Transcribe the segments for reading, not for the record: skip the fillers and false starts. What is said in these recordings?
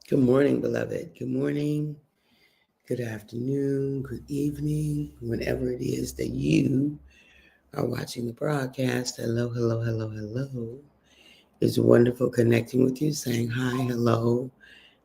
Good morning, beloved. Good morning, good afternoon, good evening, whenever it is that you are watching the broadcast. Hello, hello, hello, hello. It's wonderful connecting with you, saying hi, hello.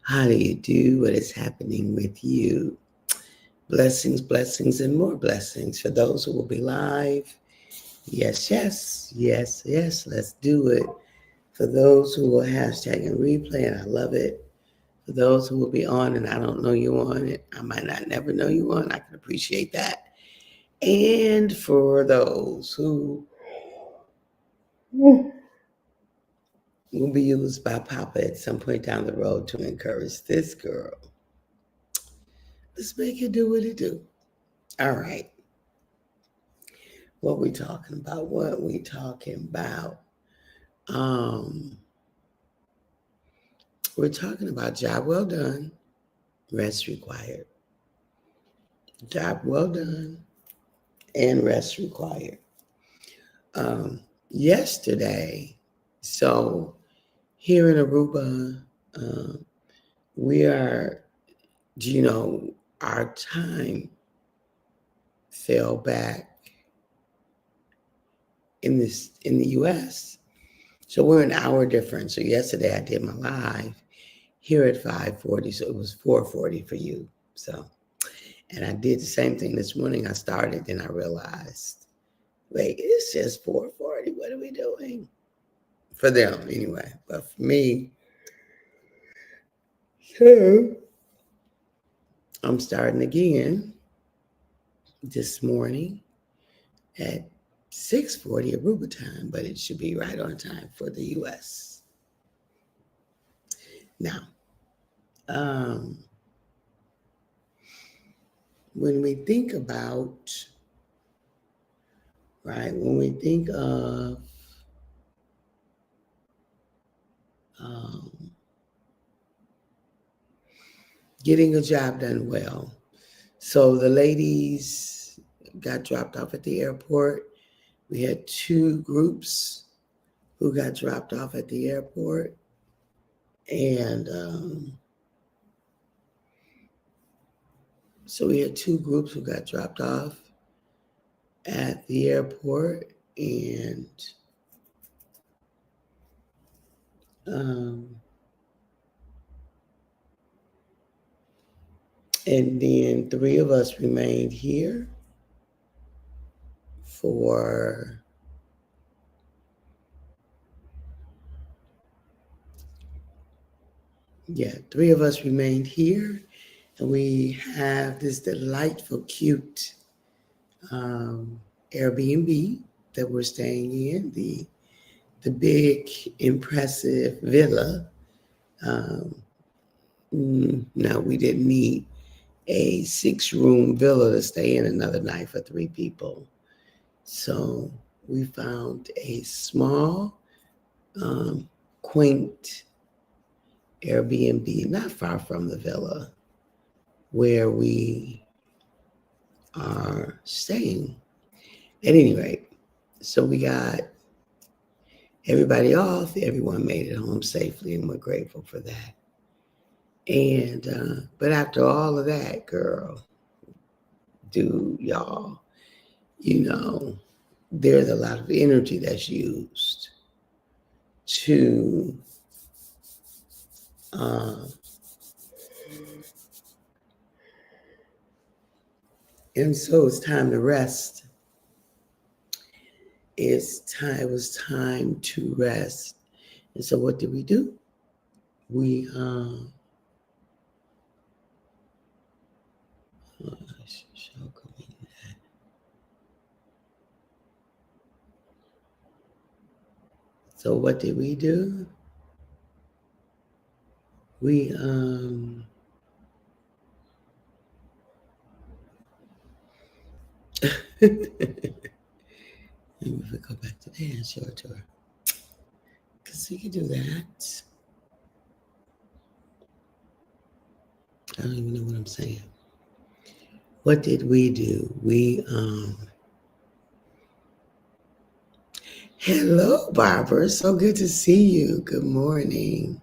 How do you do? What is happening with you? Blessings, blessings, and more blessings for those who will be live. Yes, yes, yes, yes. Let's do it. For those who will hashtag and replay, and I love it. For those who will be on and I don't know you on it, I might not never know you on. I can appreciate that. And for those who will be used by Papa at some point down the road to encourage this girl, let's make it do what it do. All right. What we talking about? What we talking about? Um, we're talking about job well done, rest required. Job well done and rest required. Yesterday, so here in Aruba, um, we are, our time fell back in the U.S. So we're an hour different. So yesterday I did my live here at 5:40, so it was 4:40 for you. So, and I did the same thing this morning. I started, then I realized, wait, it's just 4:40. What are we doing? For them, anyway. But for me, so I'm starting again this morning at 6:40 Aruba time, but it should be right on time for the U.S. Now, um, when we think about, right, when we think of um, getting a job done well, so the ladies got dropped off at the airport. We had two groups who got dropped off at the airport, and so we had two groups who got dropped off at the airport, um, and then three of us remained here for three of us remained here, and we have this delightful, cute Airbnb that we're staying in, the big, impressive villa. Um, no, we didn't need a 6-room villa to stay in another night for three people. So we found a small, quaint Airbnb not far from the villa where we are staying. At any rate, so we got everybody off. Everyone made it home safely, and we're grateful for that. And but after all of that, girl, dude, y'all, you know, there's a lot of energy that's used to uh, and so it's time to rest. It was time to rest. And so what did we do? We so what did we do? We maybe if we go back to the show it to her. Because we could do that. I don't even know what I'm saying. What did we do? We hello, Barbara. So good to see you. Good morning.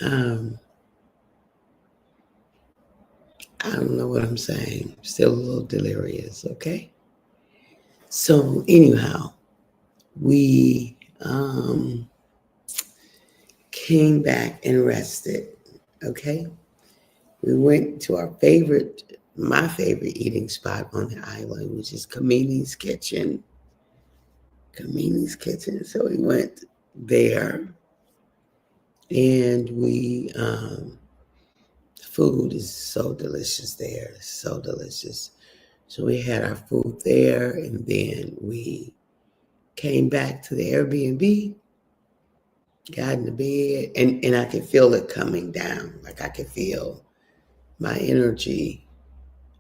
Um, I don't know what I'm saying. Still a little delirious, okay? So, anyhow, we came back and rested, okay? We went to my favorite eating spot on the island, which is Kamini's Kitchen. Kamini's Kitchen. So we went there, and food is so delicious there, so delicious. So we had our food there, and then we came back to the Airbnb, got in the bed, and I could feel it coming down. Like I could feel my energy.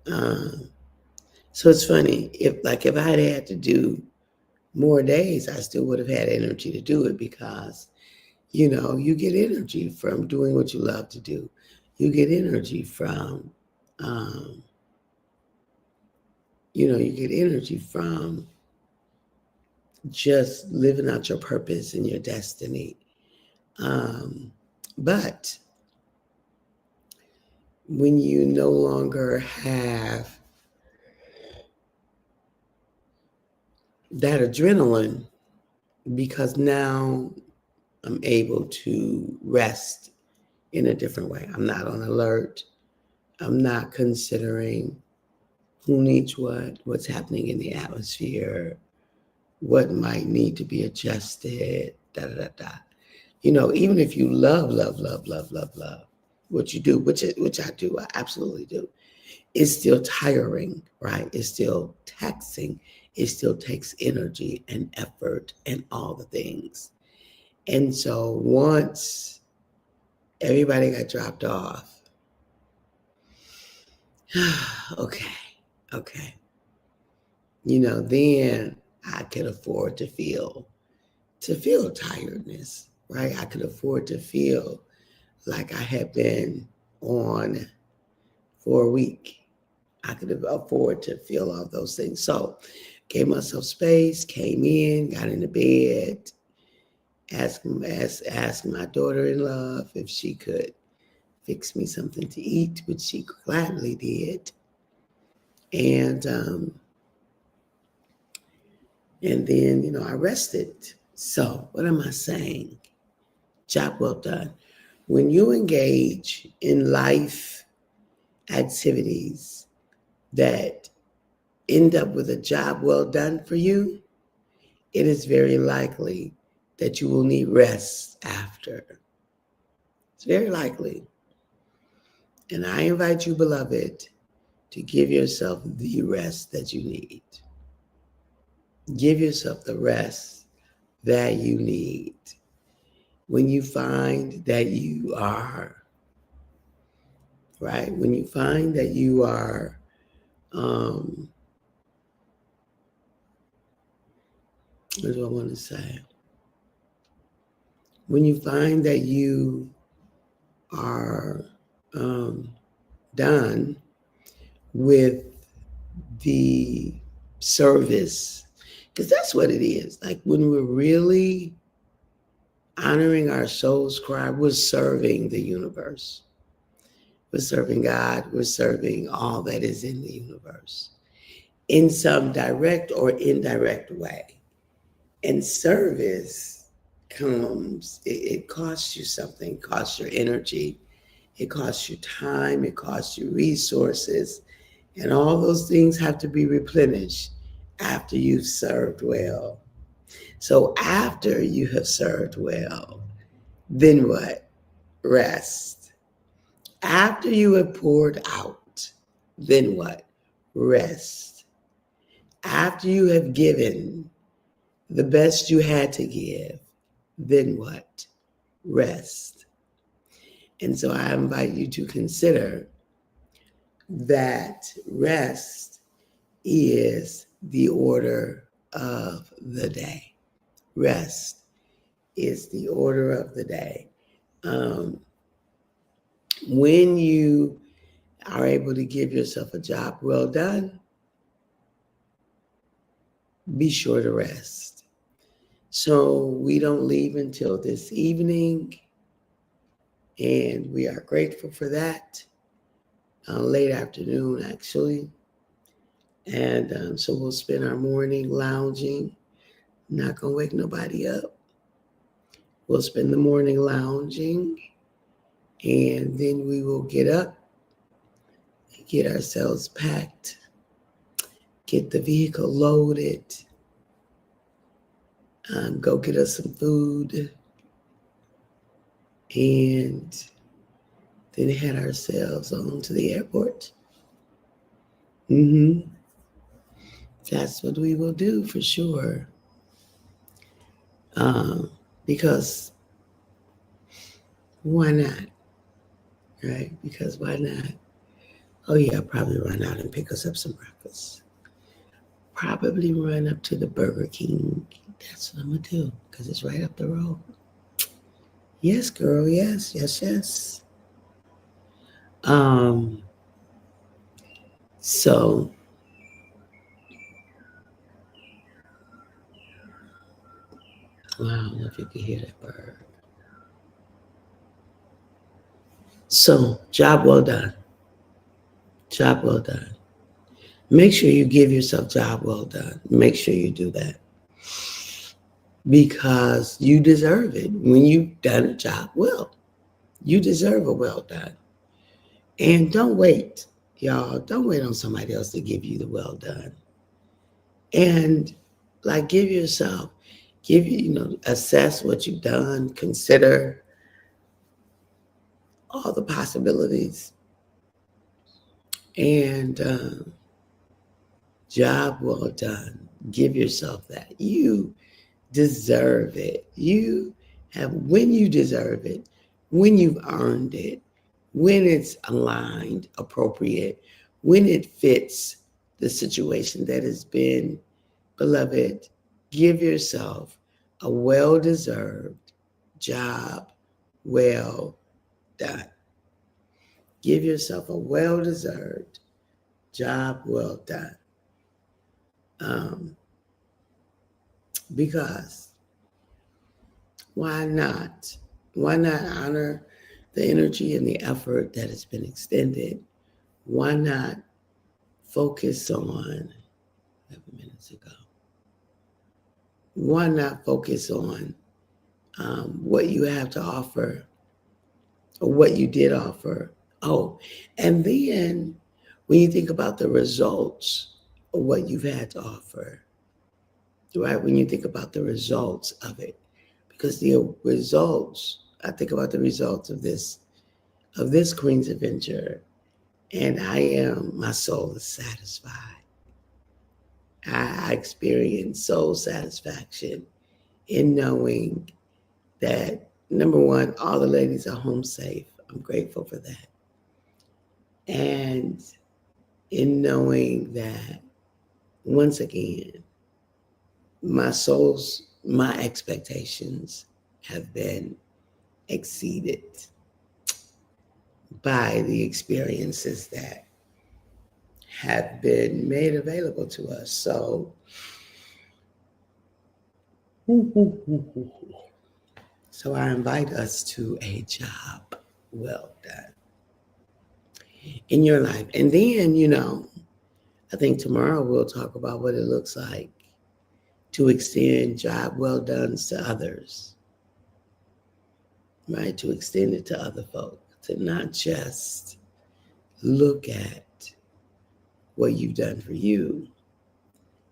So it's funny, if I had to do more days, I still would have had energy to do it because, you get energy from doing what you love to do. You get energy from, um, you get energy from just living out your purpose and your destiny. But when you no longer have that adrenaline, because now I'm able to rest in a different way. I'm not on alert. I'm not considering who needs what's happening in the atmosphere, what might need to be adjusted, da da da da. Even if you love what you do, which I do, I absolutely do, it's still tiring, right? It's still taxing. It still takes energy and effort and all the things. And so once everybody got dropped off, okay, okay. Then I could afford to feel tiredness, right? I could afford to feel like I had been on for a week. I could afford to feel all those things. So gave myself space, came in, got into bed, asked my daughter-in-law if she could fix me something to eat, which she gladly did. And then, I rested. So what am I saying? Job well done. When you engage in life activities that end up with a job well done for you, it is very likely that you will need rest after. It's very likely. And I invite you, beloved, to give yourself the rest that you need. Give yourself the rest that you need. When you find that you are, right? When you find that you are, what do I want to say? When you find that you are done with the service, because that's what it is. Like when we're really honoring our soul's cry, we're serving the universe. We're serving God. We're serving all that is in the universe in some direct or indirect way. And service it costs you something, it costs your energy, it costs you time, it costs you resources, and all those things have to be replenished after you've served well. So after you have served well, then what? Rest. After you have poured out, then what? Rest. After you have given the best you had to give, then what? Rest. And so I invite you to consider that rest is the order of the day. Rest is the order of the day. When you are able to give yourself a job well done, be sure to rest. So we don't leave until this evening. And we are grateful for that. Late afternoon, actually. And so we'll spend our morning lounging. Not going to wake nobody up. We'll spend the morning lounging. And then we will get up, get ourselves packed, get the vehicle loaded, go get us some food, and then head ourselves on to the airport. That's what we will do for sure. Because why not? Right? Because why not? Oh yeah, I'll probably run out and pick us up some breakfast. Probably run up to the Burger King. That's what I'm gonna do, because it's right up the road. Yes, girl, yes. So wow, I don't know if you can hear that bird. So, job well done. Job well done. Make sure you give yourself job well done. Make sure you do that. Because you deserve it. When you've done a job well, you deserve a well done. And don't wait, y'all. Don't wait on somebody else to give you the well done. And like assess what you've done, consider all the possibilities. And job well done. Give yourself that. You deserve it. When you deserve it, when you've earned it, when it's aligned, appropriate, when it fits the situation that has been, beloved, give yourself a well-deserved job well done. Give yourself a well-deserved job well done. Because why not? Why not honor the energy and the effort that has been extended? Why not focus on 11 minutes ago? Why not focus on what you have to offer or what you did offer? Oh, and then when you think about the results of what you've had to offer, right? When you think about the results of it, because the results, I think about the results of this Queen's Adventure, and my soul is satisfied. I experience soul satisfaction in knowing that, number one, all the ladies are home safe. I'm grateful for that. And in knowing that, once again, my expectations have been exceeded by the experiences that have been made available to us. So I invite us to a job well done in your life. And then, I think tomorrow we'll talk about what it looks like to extend job well done to others, right? To extend it to other folk, to not just look at what you've done for you,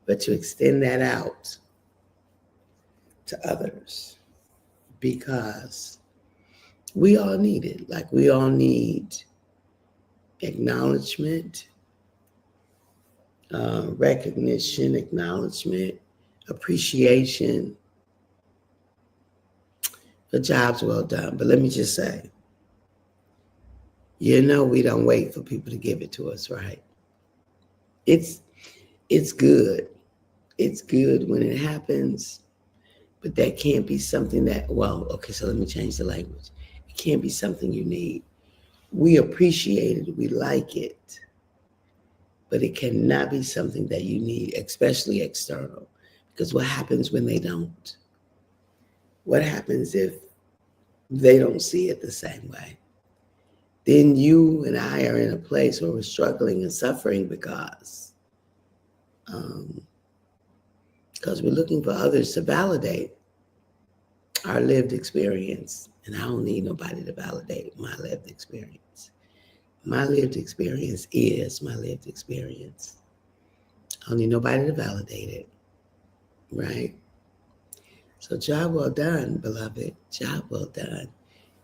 but to extend that out to others, because we all need it. Like, we all need acknowledgement, recognition, appreciation for jobs well done. But let me just say, we don't wait for people to give it to us, right? It's good. It's good when it happens, but that can't be something so let me change the language. It can't be something you need. We appreciate it, we like it, but it cannot be something that you need, especially external. Because what happens when they don't? What happens if they don't see it the same way. Then you and I are in a place where we're struggling and suffering because we're looking for others to validate our lived experience. And I don't need nobody to validate my lived experience. My lived experience is my lived experience. I don't need nobody to validate it, right? So job well done, beloved. Job well done.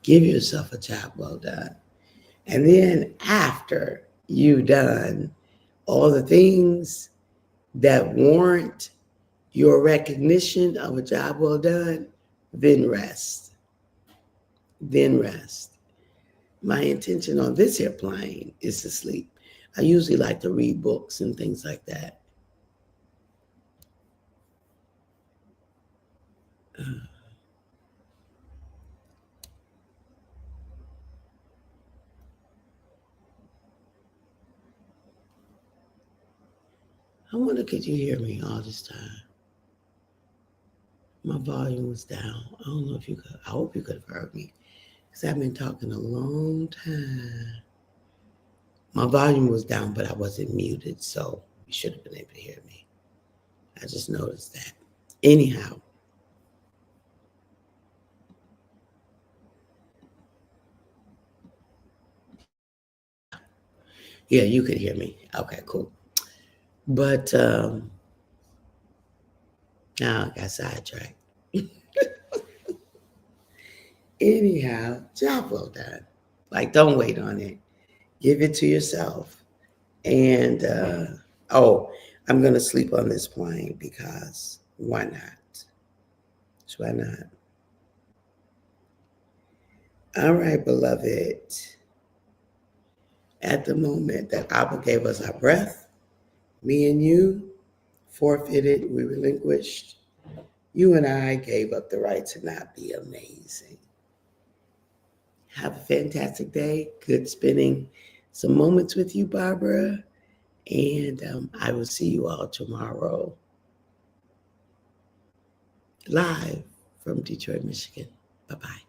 Give yourself a job well done. And then after you've done all the things that warrant your recognition of a job well done, then rest. Then rest. My intention on this airplane is to sleep. I usually like to read books and things like that. I wonder, could you hear me all this time? My volume was down. I don't know if you could. I hope you could have heard me, because I've been talking a long time. My volume was down, but I wasn't muted, so you should have been able to hear me. I just noticed that. Anyhow. Yeah, you could hear me. Okay, cool. But now I got sidetracked. Anyhow, job well done. Like, don't wait on it. Give it to yourself. And, I'm going to sleep on this plane because why not? So why not? All right, beloved. At the moment that Abba gave us our breath, me and you forfeited, we relinquished. You and I gave up the right to not be amazing. Have a fantastic day. Good spending some moments with you, Barbara. And I will see you all tomorrow live from Detroit, Michigan. Bye-bye.